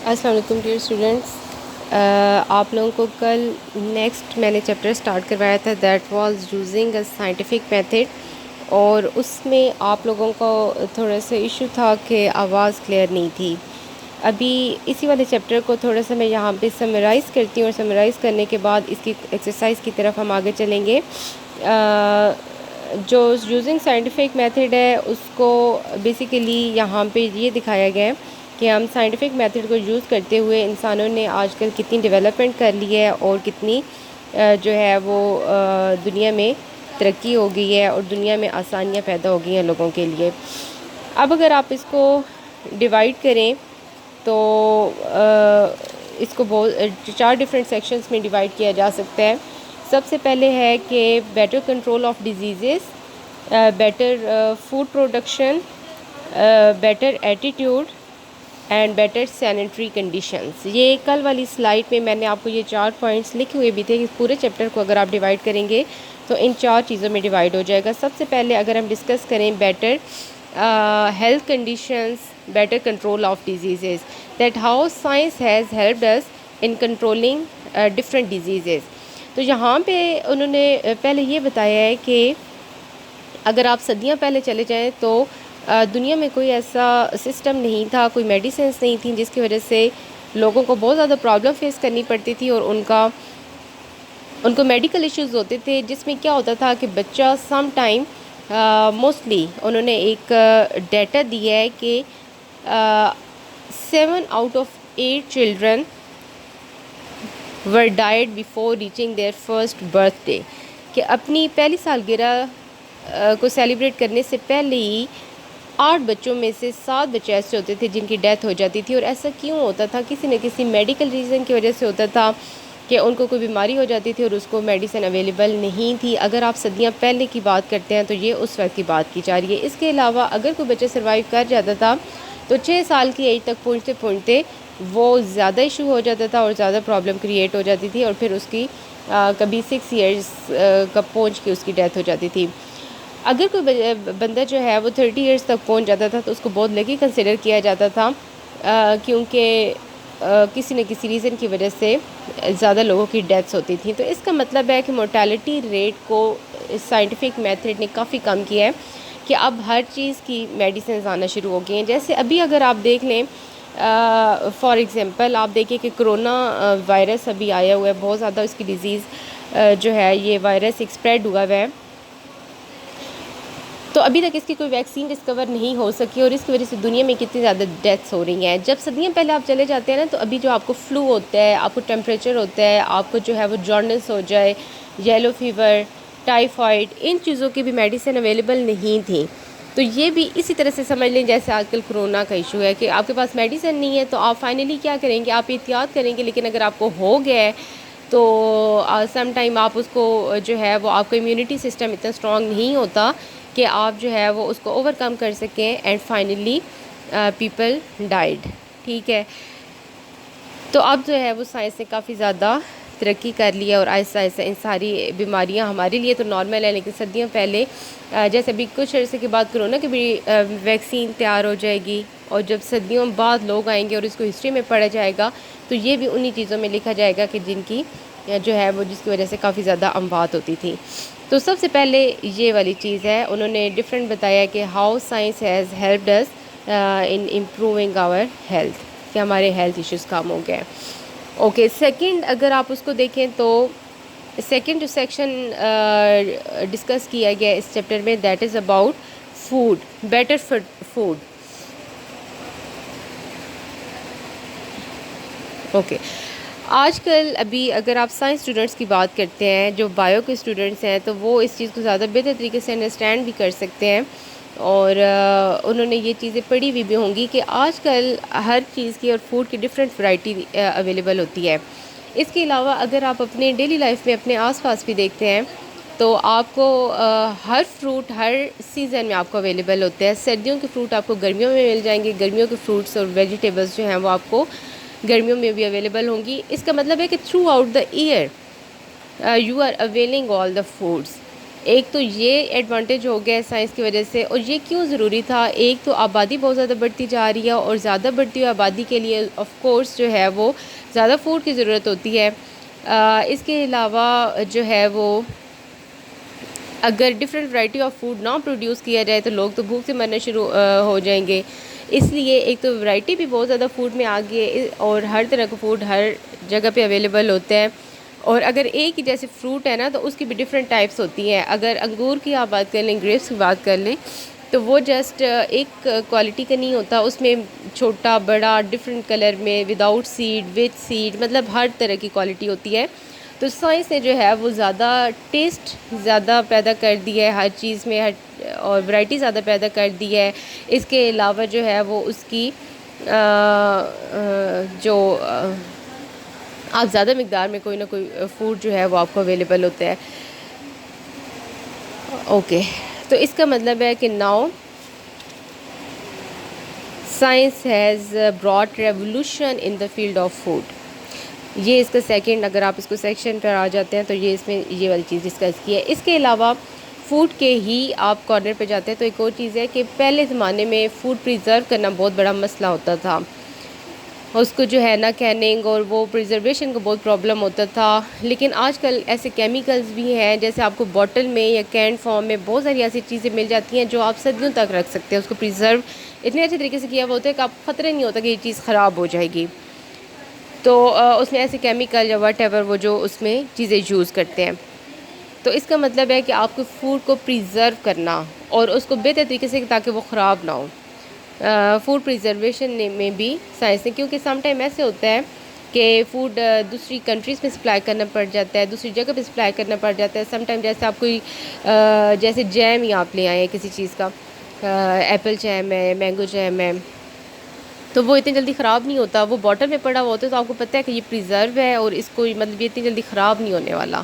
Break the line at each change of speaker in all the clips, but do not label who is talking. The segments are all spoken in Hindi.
अस्सलाम वालेकुम डियर स्टूडेंट्स। आप लोगों को कल नेक्स्ट मैंने चैप्टर स्टार्ट करवाया था, that was using a scientific method, और उसमें आप लोगों को थोड़ा सा इशू था कि आवाज़ क्लियर नहीं थी। अभी इसी वाले चैप्टर को थोड़ा सा मैं यहाँ पे समराइज़ करती हूँ और समराइज़ करने के बाद इसकी एक्सरसाइज की तरफ हम आगे चलेंगे। जो यूजिंग साइंटिफिक मेथड है उसको बेसिकली यहाँ पे ये दिखाया गया है कि हम साइंटिफिक मेथड को यूज़ करते हुए इंसानों ने आजकल कितनी डेवलपमेंट कर ली है और कितनी जो है वो दुनिया में तरक्की हो गई है और दुनिया में आसानियाँ पैदा हो गई हैं लोगों के लिए। अब अगर आप इसको डिवाइड करें तो इसको बहुत 4 डिफरेंट सेक्शंस में डिवाइड किया जा सकता है। सबसे पहले है कि better control of diseases, better food production, better attitude and better sanitary conditions. ये कल वाली स्लाइड में मैंने आपको ये 4 पॉइंट्स लिखे हुए भी थे कि पूरे चैप्टर को अगर आप डिवाइड करेंगे तो इन 4 चीज़ों में डिवाइड हो जाएगा। सबसे पहले अगर हम डिस्कस करें better health conditions, better control of diseases, that how science has helped us in controlling different diseases। तो यहाँ पे उन्होंने पहले ये बताया है कि अगर आप सदियाँ पहले चले जाएं तो दुनिया में कोई ऐसा सिस्टम नहीं था, कोई मेडिसिन्स नहीं थी जिसकी वजह से लोगों को बहुत ज़्यादा प्रॉब्लम फेस करनी पड़ती थी और उनको मेडिकल इश्यूज़ होते थे, जिसमें क्या होता था कि बच्चा सम टाइम मोस्टली उन्होंने एक डेटा दिया है कि 7 out of 8 children were died before reaching their first birthday, कि अपनी पहली सालगिरह को सेलिब्रेट करने से पहले ही 8 बच्चों में से 7 बच्चे ऐसे होते थे जिनकी डेथ हो जाती थी। और ऐसा क्यों होता था? किसी न किसी मेडिकल रीज़न की वजह से होता था कि उनको कोई बीमारी हो जाती थी और उसको मेडिसिन अवेलेबल नहीं थी। अगर आप सदियां पहले की बात करते हैं तो ये उस वक्त की बात की जा रही है। इसके अलावा अगर कोई बच्चा सर्वाइव कर जाता था तो 6 साल की एज तक पहुँचते पहुँचते वो ज़्यादा इशू हो जाता था और ज़्यादा प्रॉब्लम क्रिएट हो जाती थी और फिर उसकी कभी 6 ईयर्स का पहुँच के उसकी डेथ हो जाती थी। अगर कोई बंदा जो है वो 30 ईयर्स तक पहुँच जाता था तो उसको बहुत लकी कंसिडर किया जाता था, क्योंकि किसी न किसी रीज़न की वजह से ज़्यादा लोगों की डेथ्स होती थी। तो इसका मतलब है कि मोर्टेलिटी रेट को साइंटिफिक मेथड ने काफ़ी कम किया है कि अब हर चीज़ की मेडिसिन आना शुरू हो गई हैं। जैसे अभी अगर आप देख लें, फॉर एग्ज़ाम्पल आप देखिए कि कोरोना वायरस अभी आया हुआ है, बहुत ज़्यादा इसकी डिज़ीज़ जो है ये वायरस एक स्प्रेड हुआ है, तो अभी तक इसकी कोई वैक्सीन डिस्कवर नहीं हो सकी और इसकी वजह से दुनिया में कितनी ज़्यादा डेथ्स हो रही हैं। जब सदियों पहले आप चले जाते हैं ना, तो अभी जो आपको फ्लू होता है, आपको टेम्परेचर होता है, आपको जो है वो जॉन्डिस हो जाए, येलो फीवर, टाइफाइड, इन चीज़ों की भी मेडिसिन अवेलेबल नहीं थी। तो ये भी इसी तरह से समझ लें जैसे आजकल कोरोना का इशू है कि आपके पास मेडिसिन नहीं है तो आप फाइनली क्या करेंगे? आप एहतियात करेंगे, लेकिन अगर आपको हो गया है तो सम टाइम आप उसको जो है वो आपका इम्यूनिटी सिस्टम इतना स्ट्रॉन्ग नहीं होता कि आप जो है वो उसको ओवरकम कर सकें एंड फाइनली पीपल डाइड। ठीक है, तो अब जो है वो साइंस ने काफ़ी ज़्यादा तरक्की कर ली है और आहिस्ता आहिस्ता इन सारी बीमारियां हमारे लिए तो नॉर्मल है, लेकिन सदियों पहले जैसे अभी कुछ अर्से के बाद कोरोना की भी वैक्सीन तैयार हो जाएगी और जब सदियों बाद लोग आएंगे और इसको हिस्ट्री में पढ़ा जाएगा तो ये भी उन्हीं चीज़ों में लिखा जाएगा कि जिनकी जो है वो जिसकी वजह से काफ़ी ज़्यादा अमवात होती थी। तो सबसे पहले ये वाली चीज़ है, उन्होंने डिफरेंट बताया कि how science has helped us in improving our health, कि हमारे हेल्थ इश्यूज़ कम हो गए। ओके, सेकंड अगर आप उसको देखें तो सेकंड जो सेक्शन डिस्कस किया गया इस चैप्टर में, that is about food, better food. Okay, आजकल अभी अगर आप साइंस स्टूडेंट्स की बात करते हैं, जो बायो के स्टूडेंट्स हैं, तो वो इस चीज़ को ज़्यादा बेहतर तरीके से अंडरस्टैंड भी कर सकते हैं और उन्होंने ये चीज़ें पढ़ी हुई भी होंगी कि आजकल हर चीज़ की और फूड की डिफरेंट वैरायटी अवेलेबल होती है। इसके अलावा अगर आप अपने डेली लाइफ में अपने आसपास भी देखते हैं तो आपको हर फ्रूट हर सीज़न में आपको अवेलेबल होते हैं। सर्दियों के फ्रूट आपको गर्मियों में मिल जाएंगे, गर्मियों के फ्रूट्स और वेजिटेबल्स जो हैं वो आपको गर्मियों में भी अवेलेबल होंगी। इसका मतलब है कि throughout the year you are availing all the foods. एक तो ये एडवांटेज हो गया है साइंस की वजह से। और ये क्यों ज़रूरी था, एक तो आबादी बहुत ज़्यादा बढ़ती जा रही है और ज़्यादा बढ़ती हुई आबादी के लिए ऑफ कोर्स जो है वो ज़्यादा फूड की ज़रूरत होती है। इसके अलावा जो है वो अगर डिफरेंट वैरायटी ऑफ फूड ना प्रोड्यूस किया जाए तो लोग तो भूख से मरना शुरू हो जाएंगे। इसलिए एक तो वैरायटी भी बहुत ज़्यादा फूड में आ गई है और हर तरह का फूड हर जगह पे अवेलेबल होता है। और अगर एक ही जैसे फ्रूट है ना तो उसकी भी डिफरेंट टाइप्स होती हैं। अगर अंगूर की आप बात कर लें, ग्रेप्स की बात कर लें, तो वो जस्ट एक क्वालिटी का नहीं होता, उसमें छोटा बड़ा डिफरेंट कलर में, विदाउट सीड, विद सीड, मतलब हर तरह की क्वालिटी होती है। तो साइंस ने जो है वो ज़्यादा टेस्ट ज़्यादा पैदा कर दिया है हर चीज़ में, हर और वैरायटी ज़्यादा पैदा कर दी है। इसके अलावा जो है वो उसकी जो आप ज़्यादा मिकदार में कोई ना कोई फूड जो है वो आपको अवेलेबल होता है। ओके, तो इसका मतलब है कि now science has brought revolution in the field of food. ये इसका सेकंड, अगर आप इसको सेक्शन पर आ जाते हैं तो ये इसमें ये वाली चीज़ डिस्कस की है। इसके अलावा फ़ूड के ही आप कॉर्नर पे जाते हैं तो एक और चीज़ है कि पहले ज़माने में फ़ूड प्रिज़र्व करना बहुत बड़ा मसला होता था। उसको जो है ना कैनिंग और वो प्रिजर्वेशन को बहुत प्रॉब्लम होता था। लेकिन आजकल ऐसे केमिकल्स भी हैं, जैसे आपको बॉटल में या कैन फॉर्म में बहुत सारी ऐसी चीज़ें मिल जाती हैं जो आप सदियों तक रख सकते हैं। उसको प्रिजर्व इतने अच्छे तरीके से किया हुआ होता है कि आप ख़तरे नहीं होता कि ये चीज़ ख़राब हो जाएगी। तो उसमें ऐसे केमिकल या वट एवर वो जो उसमें चीज़ें यूज़ करते हैं। तो इसका मतलब है कि आपको फूड को प्रिजर्व करना और उसको बेहतर तरीके से ताकि वो ख़राब ना हो। फूड प्रिजर्वेशन में भी साइंस ने, क्योंकि सम टाइम ऐसे होता है कि फ़ूड दूसरी कंट्रीज़ में सप्लाई करना पड़ जाता है, दूसरी जगह पे सप्लाई करना पड़ जाता है। सम टाइम जैसे आप कोई जैसे जैम ही आप ले आए हैं किसी चीज़ का, एप्पल जैम है, मैंगो जैम है, तो वो इतनी जल्दी ख़राब नहीं होता। वो बॉटल में पड़ा हुआ होता है तो आपको पता है कि ये प्रिजर्व है और इसको मतलब ये इतनी जल्दी ख़राब नहीं होने वाला।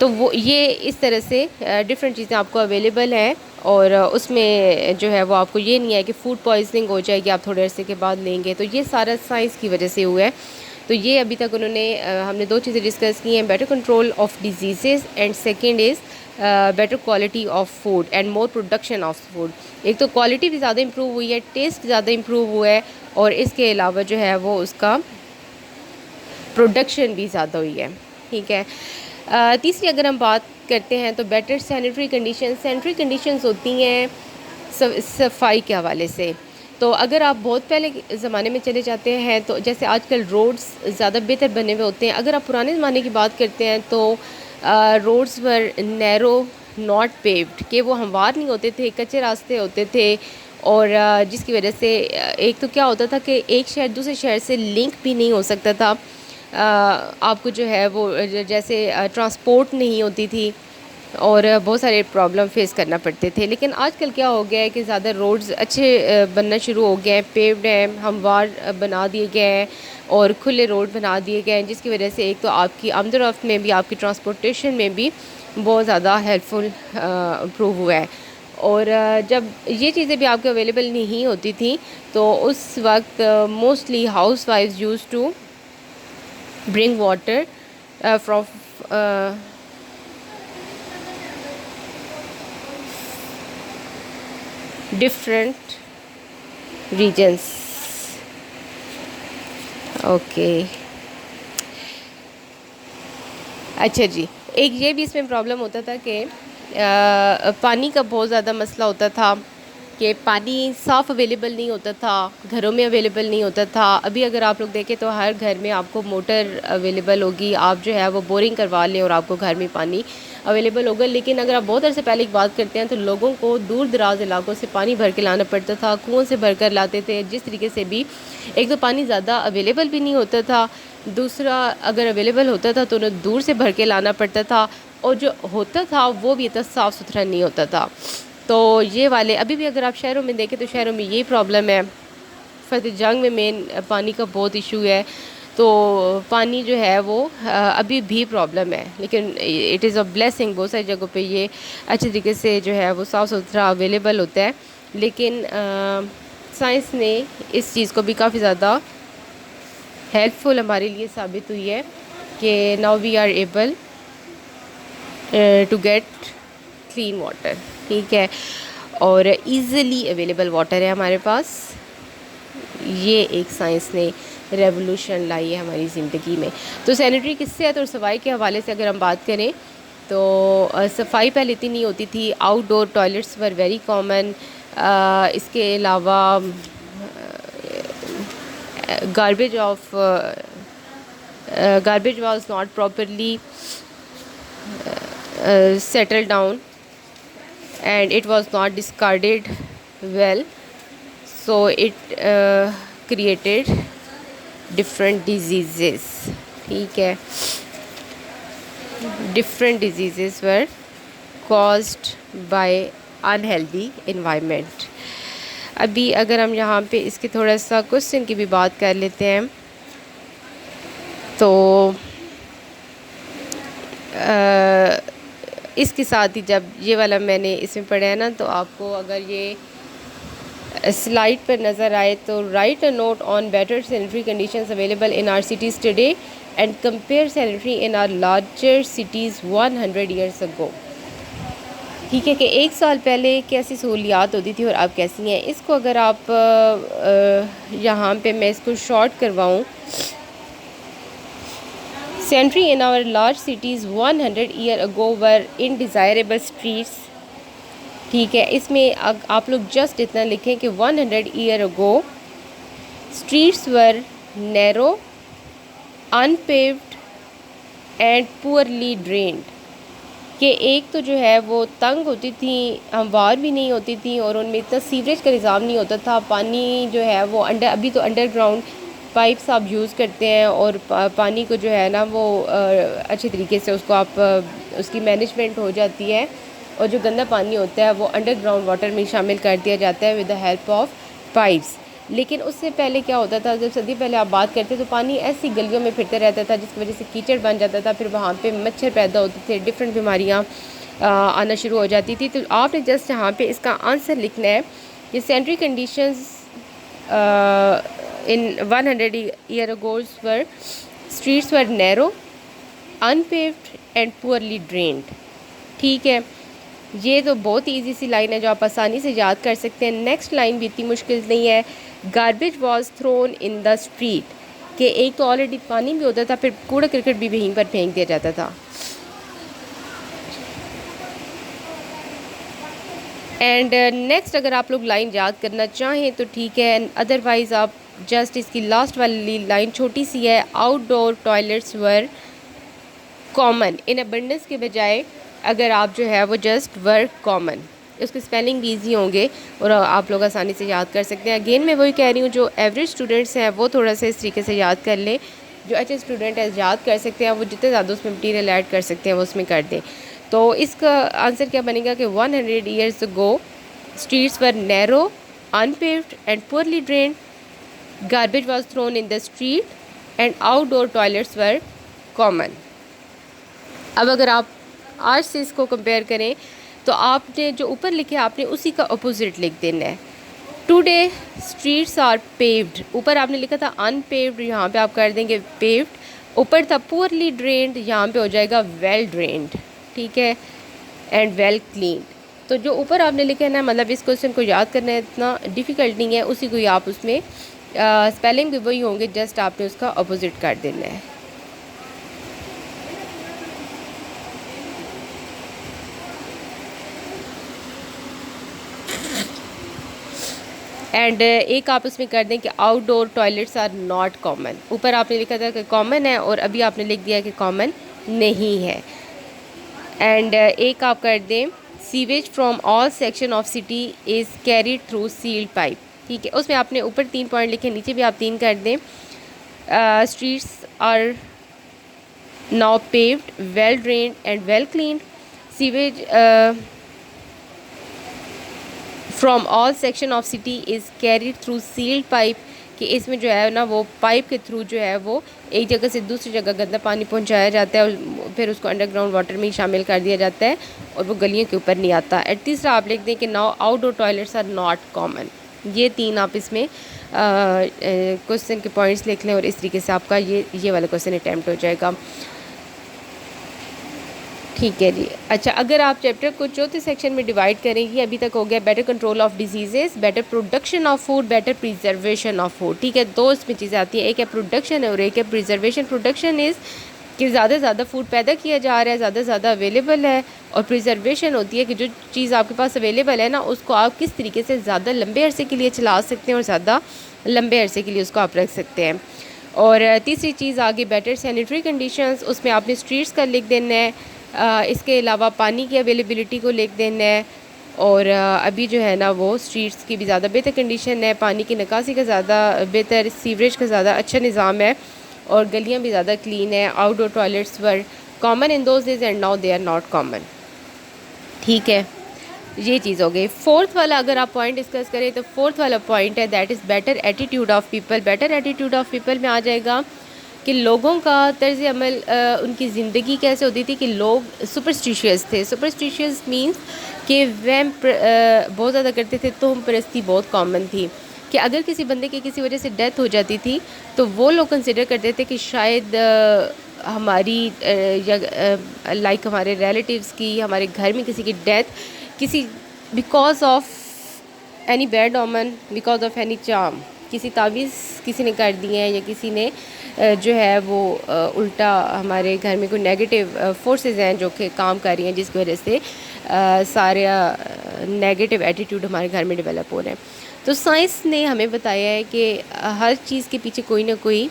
तो वो ये इस तरह से डिफरेंट चीज़ें आपको अवेलेबल हैं और उसमें जो है वो आपको ये नहीं है कि फ़ूड पॉइजनिंग हो जाएगी आप थोड़े अरसे के बाद लेंगे। तो ये सारा साइंस की वजह से हुआ है। तो ये अभी तक उन्होंने हमने दो चीज़ें डिस्कस की हैं, better control of disease and second is better quality of food and more production of food. एक तो क्वालिटी भी ज़्यादा इम्प्रूव हुई है, टेस्ट ज़्यादा इम्प्रूव हुआ है और इसके अलावा जो है वो उसका प्रोडक्शन भी ज़्यादा हुई है। ठीक है। तीसरी अगर हम बात करते हैं तो बेटर सैनिटरी कंडीशंस होती हैं सफाई के हवाले से। तो अगर आप बहुत पहले ज़माने में चले जाते हैं तो जैसे आजकल रोड्स ज़्यादा बेहतर बने हुए होते हैं। अगर आप पुराने ज़माने की बात करते हैं तो roads were narrow not paved, कि वो हमवार नहीं होते थे, कच्चे रास्ते होते थे। और जिसकी वजह से एक तो क्या होता था कि एक शहर दूसरे शहर से लिंक भी नहीं हो सकता था। आपको जो है वो जैसे ट्रांसपोर्ट नहीं होती थी और बहुत सारे प्रॉब्लम फेस करना पड़ते थे। लेकिन आजकल क्या हो गया है कि ज़्यादा रोड्स अच्छे बनना शुरू हो गए हैं, पेव्ड हैं, हमवार बना दिए गए हैं और खुले रोड बना दिए गए हैं, जिसकी वजह से एक तो आपकी आमदोरफ्त में भी, आपकी ट्रांसपोर्टेशन में भी बहुत ज़्यादा हेल्पफुल प्रूव हुआ है। और जब ये चीज़ें भी आपके अवेलेबल नहीं होती थी तो उस वक्त मोस्टली हाउस वाइफ्स used to bring water from different regions. Okay, अच्छा जी, एक ये भी इसमें प्रॉब्लम होता था कि पानी का बहुत ज़्यादा मसला होता था कि पानी साफ़ अवेलेबल नहीं होता था, घरों में अवेलेबल नहीं होता था। अभी अगर आप लोग देखें तो हर घर में आपको मोटर अवेलेबल होगी, आप जो है वो बोरिंग करवा लें और आपको घर में पानी अवेलेबल होगा। लेकिन अगर आप बहुत अरसे पहले की बात करते हैं तो लोगों को दूर दराज इलाकों से पानी भर के लाना पड़ता था, कुओं से भर कर लाते थे। जिस तरीके से भी एक तो पानी ज़्यादा अवेलेबल भी नहीं होता था, दूसरा अगर अवेलेबल होता था तो उन्हें दूर से भर के लाना पड़ता था और जो होता था वो भी इतना साफ़ सुथरा नहीं होता था। तो ये वाले अभी भी अगर आप शहरों में देखें तो शहरों में यही प्रॉब्लम है। फतेह जंग में मेन पानी का बहुत इशू है, तो पानी जो है वो अभी भी प्रॉब्लम है। लेकिन इट इज़ अ ब्लेसिंग, बहुत सारी जगहों पे ये अच्छे तरीके से जो है वो साफ़ सुथरा अवेलेबल होता है। लेकिन साइंस ने इस चीज़ को भी काफ़ी ज़्यादा हेल्पफुल हमारे लिए साबित हुई है कि now we are able to get clean water, ठीक है। और इजीली अवेलेबल वाटर है हमारे पास। ये एक साइंस ने रेवोल्यूशन लाई है हमारी ज़िंदगी में। तो सैनिटरी की सेहत और सफाई के हवाले से अगर हम बात करें तो सफाई पहले इतनी नहीं होती थी। Outdoor toilets were very common. इसके अलावा garbage was not properly settled down and it was not discarded well, so it created different diseases, ठीक है। different diseases were caused by unhealthy environment। अभी अगर हम यहाँ पे इसके थोड़ा सा क्वेश्चन की भी बात कर लेते हैं तो इसके साथ ही जब ये वाला मैंने इसमें पढ़ा है ना, तो आपको अगर ये स्लाइड पर नज़र आए तो write a note on better sanitary conditions available in our cities today and compare sanitary in our larger cities 100 years ago. ठीक है कि एक साल पहले कैसी सहूलियात होती थी और अब कैसी हैं। इसको अगर आप यहाँ पे मैं इसको short करवाऊँ, Sentry in our large cities 100 year ago were indesirable streets, ठीक है। इसमें आप लोग जस्ट इतना लिखें कि 100 year ago streets were narrow, unpaved and poorly drained। कि एक तो जो है वो तंग होती थी, हमवार भी नहीं होती थी और उनमें इतना सीवरेज का निज़ाम नहीं होता था। पानी जो है वो अभी तो अंडरग्राउंड पाइप्स आप यूज़ करते हैं और पानी को जो है ना वो अच्छे तरीके से उसको आप उसकी मैनेजमेंट हो जाती है और जो गंदा पानी होता है वो अंडरग्राउंड वाटर में शामिल कर दिया जाता है with the help of pipes. लेकिन उससे पहले क्या होता था, जब सदी पहले आप बात करते तो पानी ऐसी गलियों में फिरते रहता था जिसकी वजह से कीचड़ बन जाता था, फिर वहाँ पे मच्छर पैदा होते थे, डिफरेंट बीमारियाँ आना शुरू हो जाती थी। तो आपने जस्ट यहाँ पे इसका आंसर लिखना है कि sanitary conditions in 100 year ago were streets were narrow, unpaved and poorly drained। ठीक है, ये तो बहुत ही ईजी सी लाइन है जो आप आसानी से याद कर सकते हैं। नेक्स्ट लाइन भी इतनी मुश्किल नहीं है। Garbage was throne in the street, कि एक तो ऑलरेडी पानी भी होता था, फिर कूड़ा करकट भी वहीं पर फेंक दिया जाता था। एंड नेक्स्ट अगर आप लोग लाइन याद करना चाहें तो ठीक है, अदरवाइज़ आप जस्ट इसकी लास्ट वाली लाइन छोटी सी है, outdoor toilets were common in abundance के बजाय अगर आप जो है वो जस्ट वर कॉमन, उसके स्पेलिंग भी ईजी होंगे और आप लोग आसानी से याद कर सकते हैं। अगेन मैं वही कह रही हूँ, जो एवरेज स्टूडेंट्स हैं वो थोड़ा सा इस तरीके से याद कर लें, जो अच्छे स्टूडेंट है याद कर सकते हैं वो जितने ज़्यादा उसमें मटीरियल ऐड कर सकते हैं वो उसमें कर दें। तो इसका आंसर क्या बनेगा कि 100 years ago streets were narrow, unpaved and poorly drained, garbage was thrown in the street and outdoor toilets were common। अब अगर आप आज से इसको कंपेयर करें तो आपने जो ऊपर लिखे आपने उसी का अपोजिट लिख देना है। टुडे स्ट्रीट्स आर पेव्ड, ऊपर आपने लिखा था अनपेव्ड, यहाँ पे आप कर देंगे पेव्ड। ऊपर था पुअरली ड्रेन्ड, यहाँ पे हो जाएगा वेल ड्रेन्ड, ठीक है, एंड वेल क्लीन। तो जो ऊपर आपने लिखा है ना, मतलब इस क्वेश्चन को याद करना इतना डिफ़िकल्ट नहीं है, उसी को ही आप उसमें स्पेलिंग भी वही होंगे, जस्ट आपने उसका अपोजिट कर देना है। एंड एक आप उसमें कर दें कि outdoor toilets are not common. ऊपर आपने लिखा था कि कॉमन है और अभी आपने लिख दिया कि कॉमन नहीं है। एंड एक आप कर दें sewage from all section of city is carried through sealed pipe, ठीक है। उसमें आपने ऊपर 3 पॉइंट लिखे, नीचे भी आप 3 कर दें। Streets are now paved, well drained and well cleaned. Sewage from all section of city is carried through sealed pipe, कि इसमें जो है ना वो पाइप के थ्रू जो है वो एक जगह से दूसरी जगह गंदा पानी पहुंचाया जाता है और फिर उसको अंडरग्राउंड वाटर में ही शामिल कर दिया जाता है और वो गलियों के ऊपर नहीं आता। एंड तीसरा आप लिख दें कि now outdoor toilets are not common. ये 3 आप इसमें क्वेश्चन के पॉइंट्स लिख लें और इस तरीके से आपका ये वाला क्वेश्चन अटैम्प्ट हो जाएगा। ठीक है जी। अच्छा, अगर आप चैप्टर को चौथे सेक्शन में डिवाइड करेंगी, अभी तक हो गया better control of diseases, better production of food, better preservation of food. ठीक है, दो इसमें चीज़ें आती हैं, एक है प्रोडक्शन और एक है प्रिजर्वेशन। प्रोडक्शन इज़ कि ज़्यादा से ज़्यादा फूड पैदा किया जा रहा है, ज़्यादा से ज़्यादा अवेलेबल है, और प्रिजर्वेशन होती है कि जो चीज़ आपके पास अवेलेबल है ना, उसको आप किस तरीके से ज़्यादा लंबे अरसे के लिए चला सकते हैं और ज़्यादा लंबे अरसे के लिए उसको आप रख सकते हैं। और तीसरी चीज़ आगे बेटर सैनिटरी कंडीशंस, उसमें आपने स्ट्रीट्स का लिख देना है, इसके अलावा पानी की अवेलेबिलिटी को लिख देना है, और अभी जो है ना वो स्ट्रीट्स की भी ज़्यादा बेहतर कंडीशन है, पानी की निकासी का ज़्यादा बेहतर, सीवरेज का ज़्यादा अच्छा निज़ाम है, और गलियाँ भी ज़्यादा क्लीन है। Outdoor toilets were common in those days and now they are not common. ठीक है, ये चीज़ हो गई। फोर्थ वाला अगर आप पॉइंट डिस्कस करें तो फोर्थ वाला पॉइंट है that is better attitude of people. Better attitude of people में आ जाएगा कि लोगों का तर्ज़ अमल, उनकी ज़िंदगी कैसे होती थी कि लोग सुपरस्टिशियस थे। सुपरस्टिशियस मींस कि वहम बहुत ज़्यादा करते थे, तोहम परस्ती बहुत कॉमन थी, कि अगर किसी बंदे की किसी वजह से डेथ हो जाती थी तो वो लोग कंसिडर करते थे कि शायद हमारी या लाइक हमारे रिलेटिव्स की, हमारे घर में किसी की डेथ किसी बिकॉज ऑफ एनी बैड ओमन, बिकॉज ऑफ एनी चार्म, किसी तावीज़ किसी ने कर दिए हैं, या किसी ने जो है वो उल्टा हमारे घर में कोई नेगेटिव फोर्सेस हैं जो कि काम कर रही हैं, जिसकी वजह से सारे नेगेटिव एटीट्यूड हमारे घर में डेवलप हो रहे हैं। तो साइंस ने हमें बताया है कि हर चीज़ के पीछे कोई ना कोई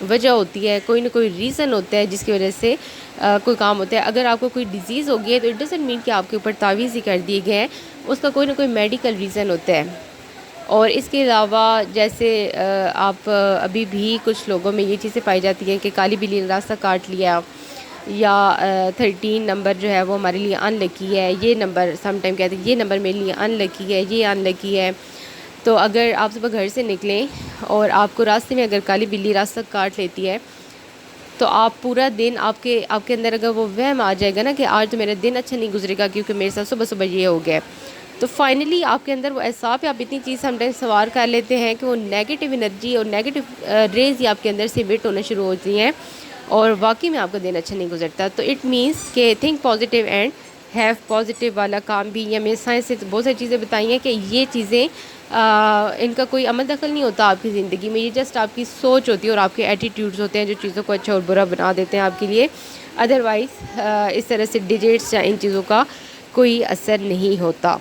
वजह होती है, कोई ना कोई रीज़न होता है जिसकी वजह से कोई काम होता है। अगर आपको कोई डिज़ीज़ हो गई है तो इट डजंट मीन कि आपके ऊपर तावीज़ ही कर दिए गए हैं, उसका कोई ना कोई मेडिकल रीज़न होता है। और इसके अलावा जैसे आप अभी भी कुछ लोगों में ये चीज़ें पाई जाती हैं कि काली बिल्ली ने रास्ता काट लिया, या 13 नंबर जो है वो हमारे लिए अनलकी है, ये नंबर समटाइम कहते हैं ये नंबर मेरे लिए अनलकी है, ये अनलकी है। तो अगर आप सुबह घर से निकलें और आपको रास्ते में अगर काली बिल्ली रास्ता काट लेती है तो आप पूरा दिन आपके अंदर अगर वो वहम आ जाएगा ना कि आज तो मेरा दिन अच्छा नहीं गुजरेगा क्योंकि मेरे साथ सुबह सुबह ये हो गया, तो फाइनली आपके अंदर वो एहसास है, आप इतनी चीज़ समटाइम सवार कर लेते हैं कि वो नेगेटिव एनर्जी और नेगेटिव रेज ही आपके अंदर से इमिट होना शुरू होती हैं, और वाकई में आपका दिन अच्छा नहीं गुजरता। तो इट मीन्स के think positive and have positive वाला काम भी, या मेरे साइंस से बहुत सारी चीज़ें बताई हैं कि ये चीज़ें इनका कोई अमल दखल नहीं होता आपकी ज़िंदगी में, ये जस्ट आपकी सोच होती है और आपके एटीट्यूड्स होते हैं जो चीज़ों को अच्छा और बुरा बना देते हैं आपके लिए। अदरवाइज़ इस तरह से डिजिट्स या इन चीज़ों का कोई असर नहीं होता।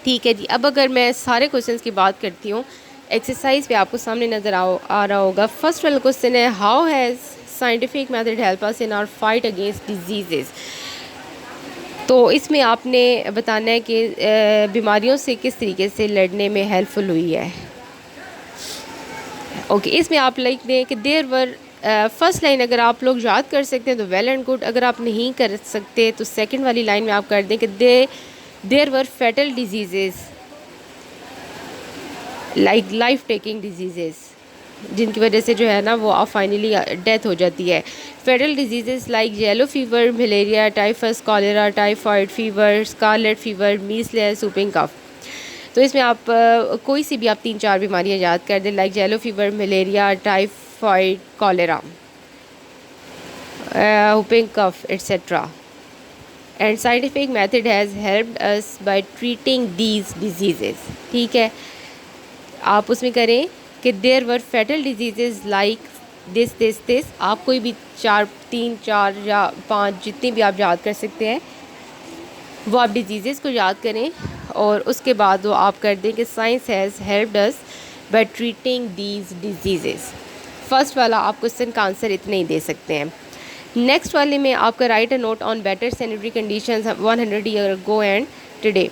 ठीक है जी, अब अगर मैं सारे क्वेश्चंस की बात करती हूँ, एक्सरसाइज पे आपको सामने नज़र आ रहा होगा। फर्स्ट वाला क्वेश्चन है how has scientific method help us in our fight against disease. तो इसमें आपने बताना है कि बीमारियों से किस तरीके से लड़ने में हेल्पफुल हुई है। ओके, इसमें आप लिख दें कि देयर वर, फर्स्ट लाइन अगर आप लोग याद कर सकते हैं तो वेल एंड गुड, अगर आप नहीं कर सकते तो सेकंड वाली लाइन में आप कर दें कि there were fatal diseases like life taking diseases, जिनकी वजह से जो है ना वो फाइनली डेथ हो जाती है। Fatal diseases like yellow fever, malaria, typhus, cholera, typhoid fever, scarlet fever, measles, whooping cough. तो इसमें आप कोई सी भी आप 3-4 बीमारियां याद कर दें, like yellow fever, malaria, typhoid, cholera, whooping cough etcetera. And scientific method has helped us by treating these diseases. ठीक है, आप उसमें करें कि there were fatal diseases like this. आप कोई भी 3, 4 या 5 जितनी भी आप याद कर सकते हैं वो आप डिजीज़ेज़ को याद करें, और उसके बाद वो आप कर दें कि science has helped us by treating these diseases. First वाला आप क्वेश्चन का आंसर इतने ही दे सकते हैं। नेक्स्ट वाले में आपका right a note on better sanitary conditions 100 year ago and today.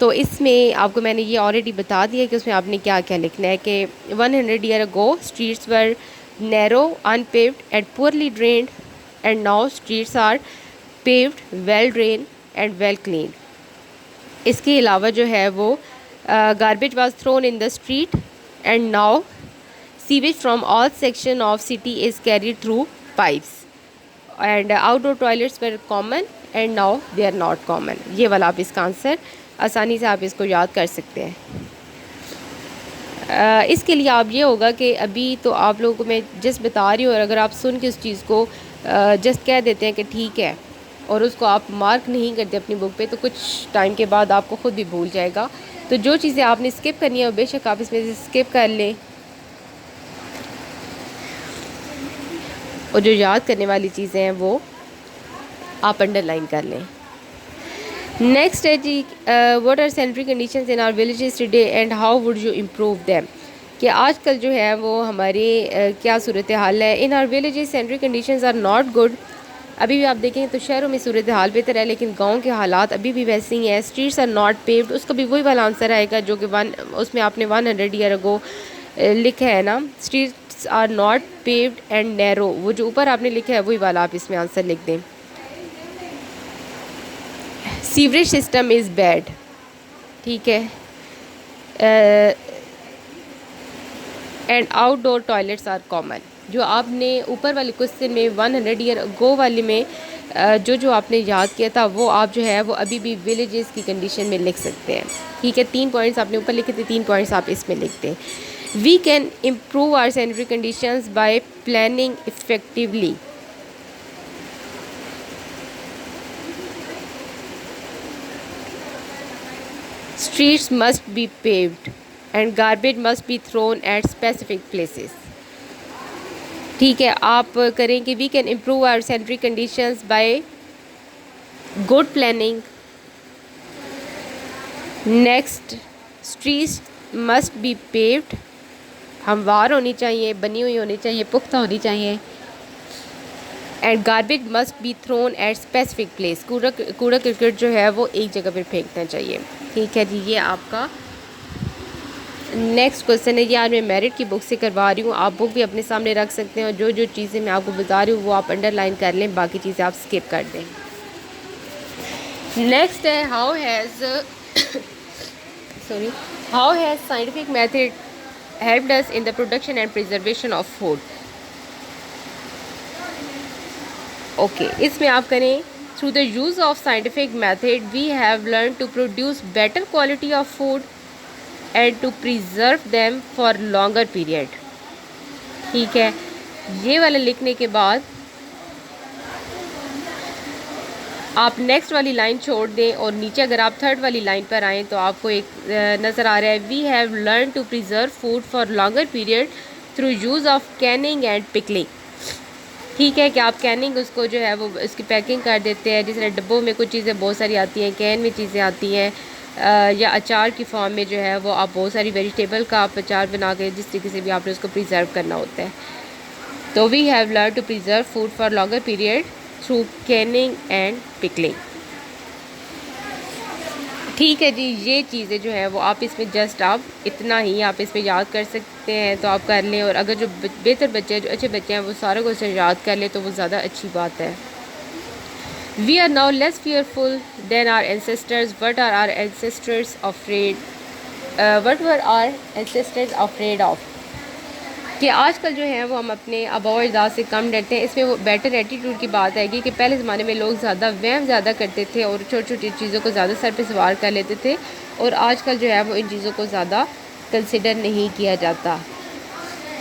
तो इसमें आपको मैंने ये ऑलरेडी बता दिया कि उसमें आपने क्या क्या लिखना है कि 100 year ago streets were narrow, unpaved and poorly drained, and now streets are paved, well drain and well clean. इसके अलावा जो है वो garbage was thrown in the street and now sewage from all section of city is carried through pipes, and outdoor toilets were common and now they are not common. ये वाला आप इसका आंसर आसानी से आप इसको याद कर सकते हैं। इसके लिए आप ये होगा कि अभी तो आप लोगों को मैं जस्ट बता रही हूँ, और अगर आप सुन के उस चीज़ को जस्ट कह देते हैं कि ठीक है, और उसको आप मार्क नहीं करते अपनी बुक पे तो कुछ टाइम के बाद आपको ख़ुद भी भूल जाएगा। तो जो चीज़ें आपने स्किप करनी है वो बेशक आप इसमें से स्किप कर लें, और जो याद करने वाली चीज़ें हैं वो आप अंडरलाइन कर लें। नेक्स्ट है जी, what are sanitary conditions in our villages today and how would you improve them. कि आजकल जो है वो हमारी क्या सूरत हाल है। In our villages sanitary conditions are not good. अभी भी आप देखें तो शहरों में सूरत हाल बेहतर है, लेकिन गांव के हालात अभी भी वैसे ही हैं। स्ट्रीट्स आर नॉट पेव्ड, उसका भी वही वाला आंसर आएगा जो कि उसमें आपने 100 ईयर अगो लिखा है ना। Streets are not paved and narrow, वो जो ऊपर आपने लिखा है वही वाला आप इसमें आंसर लिख दें। सीवरेज सिस्टम इज़ बैड, ठीक है। And outdoor toilets are common. जो आपने ऊपर वाले क्वेश्चन में 100 ईयर अगो वाले में जो आपने याद किया था वो आप जो है वो अभी भी विलेजेस की कंडीशन में लिख सकते हैं, ठीक है। 3 पॉइंट्स आपने ऊपर लिखे थे, 3 पॉइंट्स आप इसमें लिखते हैं। We can improve our sanitary conditions by planning effectively. Streets must be paved and garbage must be thrown at specific places. ठीक है, आप करें कि we can improve our sanitary conditions by good planning. Next, streets must be paved. हमवार होनी चाहिए, बनी हुई होनी चाहिए, पुख्ता होनी चाहिए। And garbage must be thrown at specific place. कूड़ा करकट जो है वो एक जगह पर फेंकना चाहिए, ठीक है जी। ये आपका नेक्स्ट क्वेश्चन है। ये आज मैं मेरिट की बुक से करवा रही हूँ, आप बुक भी अपने सामने रख सकते हैं और जो जो चीज़ें मैं आपको बता रही हूँ वो आप अंडरलाइन कर लें, बाकी चीज़ें आप स्किप कर दें। नेक्स्ट है how has scientific method helped us in the production and preservation of food. Okay, इसमें आप करें through the use of scientific method we have learn to produce better quality of food and to preserve them for longer period, ठीक है। ये वाला लिखने के बाद आप नेक्स्ट वाली लाइन छोड़ दें और नीचे अगर आप थर्ड वाली लाइन पर आएँ तो आपको एक नज़र आ रहा है, we have learn to preserve food for longer period through use of canning and pickling, ठीक है। कि आप कैनिंग उसको जो है वो उसकी पैकिंग कर देते हैं, जिस तरह डब्बों में कुछ चीज़ें बहुत सारी आती हैं, कैन में चीज़ें आती हैं, या अचार की फॉर्म में जो है वो आप बहुत सारी वेजिटेबल का आप अचार बना के जिस तरीके से भी आपने उसको प्रिजर्व करना होता है। तो we have learn to preserve food for longer period through canning and pickling, ठीक है जी। ये चीज़ें जो है वो आप इसमें जस्ट आप इतना ही आप इसमें याद कर सकते हैं तो आप कर लें, और अगर जो बेहतर बच्चे हैं, जो अच्छे बच्चे हैं, वो सारा कुछ याद कर लें तो वो ज़्यादा अच्छी बात है। We are now less fearful than our ancestors, what are our ancestors afraid, what were our ancestors afraid of. कि आजकल जो है वो हम अपने आबा व अजदाद से कम डरते हैं। इसमें वो बेटर एटीट्यूड की बात आएगी कि पहले ज़माने में लोग ज़्यादा वहम ज़्यादा करते थे और छोटी छोटी चीज़ों को ज़्यादा सर पे सवार कर लेते थे, और आजकल जो है वो इन चीज़ों को ज़्यादा कंसिडर नहीं किया जाता।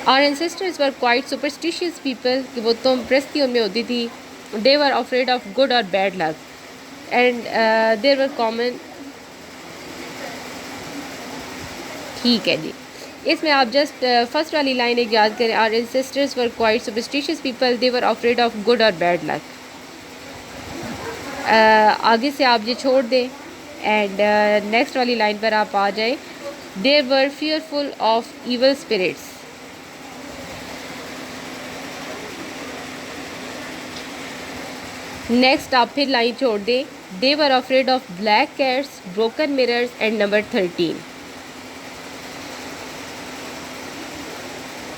Our ancestors were quite superstitious people, कि वो तो प्रस्तियों में होती थी। They were afraid of good और bad luck and there were common, ठीक है जी। इसमें आप जस्ट फर्स्ट वाली लाइन एक याद करें, our ancestors were quite superstitious people, they were afraid of good और बैड लक। आगे से आप ये छोड़ दें एंड नेक्स्ट वाली लाइन पर आप आ जाएं, they were fearful of evil spirits. Next आप फिर लाइन छोड़ दें, they were afraid of black cats, broken mirrors and number 13।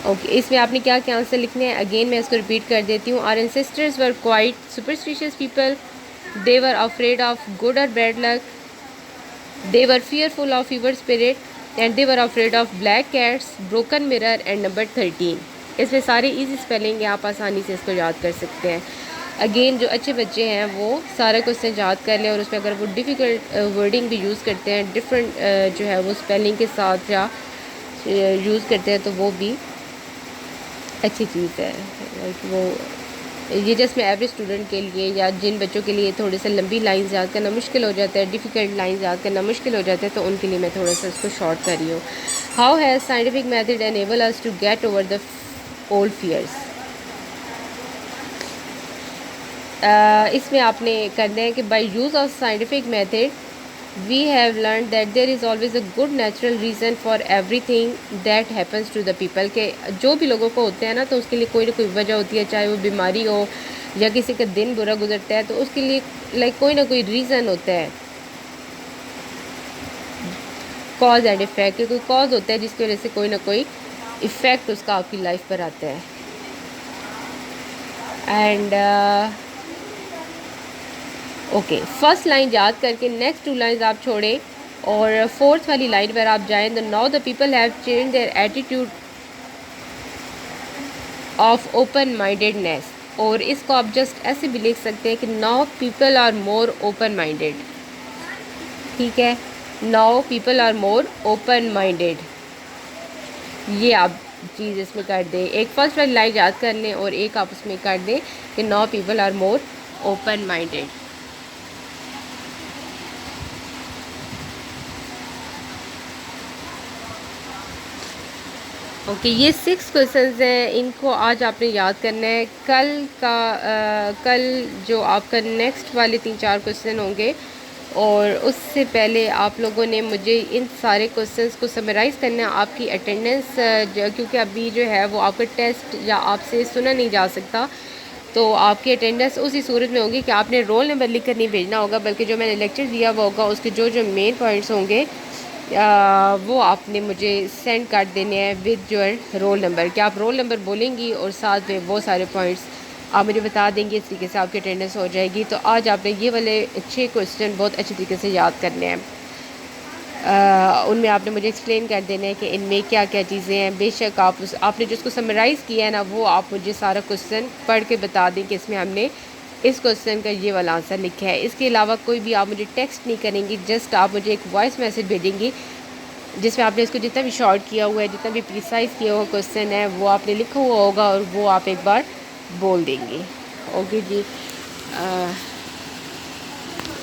Okay, इसमें आपने क्या क्या आंसर लिखने हैं, अगेन मैं इसको रिपीट कर देती हूँ। Our ancestors were quite superstitious people, they were afraid of good और bad luck, they were fearful of evil spirit and they were afraid of black cats, broken mirror and number 13। इसमें सारे इजी स्पेलिंग है, आप आसानी से इसको याद कर सकते हैं। अगेन जो अच्छे बच्चे हैं वो सारा क्वेश्चन याद कर लें, और उसमें अगर वो डिफ़िकल्ट वर्डिंग भी यूज़ करते हैं, डिफरेंट जो है वो स्पेलिंग के साथ या यूज़ करते हैं, तो वो भी अच्छी चीज़ है। लाइक वो ये जस्ट मैं एवरेज स्टूडेंट के लिए या जिन बच्चों के लिए थोड़े से लंबी लाइंस याद करना मुश्किल हो जाता है, डिफ़िकल्ट लाइंस याद करना मुश्किल हो जाता है, तो उनके लिए मैं थोड़ा सा इसको शॉर्ट कर रही हूँ। How has scientific method enable us to get over the old fears. इसमें आपने करना है कि by use of scientific method we have learn that there is always a good natural reason for everything that happens to the people. के जो भी लोगों को होते हैं ना, तो उसके लिए कोई ना कोई वजह होती है, चाहे वो बीमारी हो या किसी का दिन बुरा गुजरता है, तो उसके लिए कोई ना कोई रीज़न होता है। कॉज एंड इफ़ेक्ट, कोई कॉज होता है जिसकी वजह से कोई ना कोई इफ़ेक्ट उसका आपकी लाइफ पर आता है। एंड ओके, फर्स्ट लाइन याद करके नेक्स्ट 2 लाइन्स आप छोड़ें और फोर्थ वाली लाइन पर आप जाएं। The now the people have change their attitude of open mindedness. और इसको आप जस्ट ऐसे भी लिख सकते हैं कि now people are more open minded. ठीक है, now people are more open minded, ये आप चीज़ इसमें कर दें। एक फर्स्ट वाली लाइन याद कर लें और एक आप उसमें कर दें कि now people are more open minded. Okay, ये 6 क्वेश्चंस हैं, इनको आज आपने याद करना है। कल जो आपका नेक्स्ट वाले 3-4 क्वेश्चन होंगे, और उससे पहले आप लोगों ने मुझे इन सारे क्वेश्चंस को समराइज़ करना है। आपकी अटेंडेंस क्योंकि अभी जो है वो आपका टेस्ट या आपसे सुना नहीं जा सकता, तो आपकी अटेंडेंस उसी सूरत में होगी कि आपने रोल नंबर लिख कर नहीं भेजना होगा, बल्कि जो मैंने लेक्चर दिया हुआ होगा उसके जो जो मेन पॉइंट्स होंगे वो आपने मुझे सेंड कर देने हैं विद योर रोल नंबर। कि आप रोल नंबर बोलेंगी और साथ में वो सारे पॉइंट्स आप मुझे बता देंगे, इस तरीके से आपकी अटेंडेंस हो जाएगी। तो आज आपने ये वाले 6 क्वेश्चन बहुत अच्छे तरीके से याद करने हैं। उनमें आपने मुझे एक्सप्लेन कर देना है कि इनमें क्या क्या चीज़ें हैं। बेशक आपने जिसको समराइज़ किया है ना, वो आप मुझे सारा क्वेश्चन पढ़ के बता दें कि इसमें हमने इस क्वेश्चन का ये वाला आंसर लिखा है। इसके अलावा कोई भी आप मुझे टेक्स्ट नहीं करेंगी, जस्ट आप मुझे एक वॉइस मैसेज भेजेंगी जिसमें आपने इसको जितना भी शॉर्ट किया हुआ है, जितना भी प्रिसाइज़ किया हुआ क्वेश्चन है, वो आपने लिखा हुआ होगा और वो आप एक बार बोल देंगी। ओके जी,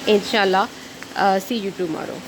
इंशाल्लाह सी यू टुमारो।